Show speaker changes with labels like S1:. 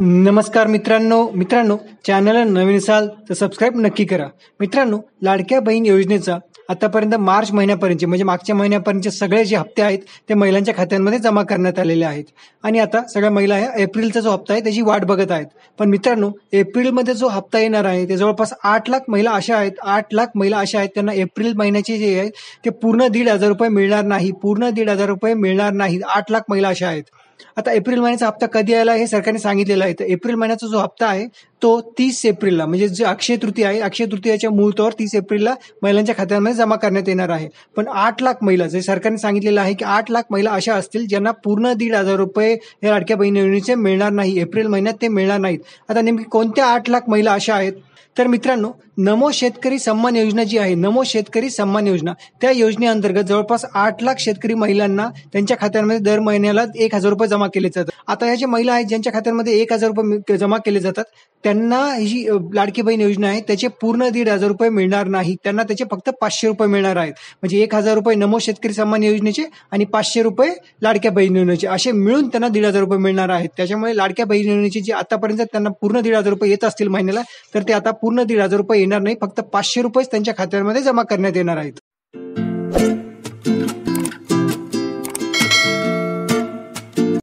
S1: नमस्कार मित्रांनो चॅनलला नवीन असाल तर सबस्क्राईब नक्की करा। मित्रांनो, लाडक्या बहीण योजनेचा आतापर्यंत मार्च महिन्यापर्यंत म्हणजे मागच्या महिन्यापर्यंतचे सगळे जे हप्ते आहेत ते महिलांच्या खात्यांमध्ये जमा करण्यात आलेले आहेत आणि आता सगळ्या महिला एप्रिलचा जो हप्ता आहे त्याची वाट बघत आहेत। पण मित्रांनो, एप्रिलमध्ये जो हप्ता येणार आहे ते जवळपास 8 लाख महिला अशा आहेत 8 लाख महिला अशा आहेत त्यांना एप्रिल महिन्याचे जे आहे ते पूर्ण 1,500 रुपये मिळणार नाही, पूर्ण 1,500 रुपये मिळणार नाही। 8 लाख महिला अशा आहेत। आता एप्रिल महिन्याचा हप्ता कधी आला हे सरकारने सांगितलेलं आहे। तर एप्रिल महिन्याचा जो हप्ता आहे तो 30 एप्रिलला म्हणजे जे अक्षय तृतीया आहे, अक्षय तृतीयाच्या मुहूर्तावर 30 एप्रिलला महिलांच्या खात्यामध्ये जमा करण्यात येणार आहे। पण 8 लाख महिला जे सरकारने सांगितलेलं आहे की 8 लाख महिला अशा असतील ज्यांना पूर्ण 1,500 रुपये हे लाडक्या बहीण योजनेचे मिळणार नाही, एप्रिल महिन्यात ते मिळणार नाहीत। आता नेमकी कोणत्या 8 लाख महिला अशा आहेत? तर मित्रांनो, नमो शेतकरी सन्मान योजना जी आहे, नमो शेतकरी सन्मान योजना, त्या योजनेअंतर्गत जवळपास 8 लाख शेतकरी महिलांना त्यांच्या खात्यांमध्ये दर महिन्याला 1,000 रुपये जमा केले जातात। आता ह्या ज्या महिला आहेत ज्यांच्या खात्यांमध्ये 1,000 रुपये जमा केले जातात त्यांना ही लाडकी बहीण योजना आहे त्याचे पूर्ण 1,500 रुपये मिळणार नाही, त्यांना त्याचे फक्त 500 रुपये मिळणार आहेत। म्हणजे 1,000 रुपये नमो शेतकरी सन्मान योजनेचे आणि 500 रुपये लाडक्या बहीण योजनेचे असे मिळून त्यांना 1,500 रुपये मिळणार आहेत। त्याच्यामुळे लाडक्या बहीण योजनेचे जे आतापर्यंत त्यांना पूर्ण 1,500 रुपये येत असतील महिन्याला तर ते आता पूर्ण 1,500 रुपये येणार नाही, फक्त 500 रुपये त्यांच्या खात्यामध्ये जमा करण्यात येणार आहेत।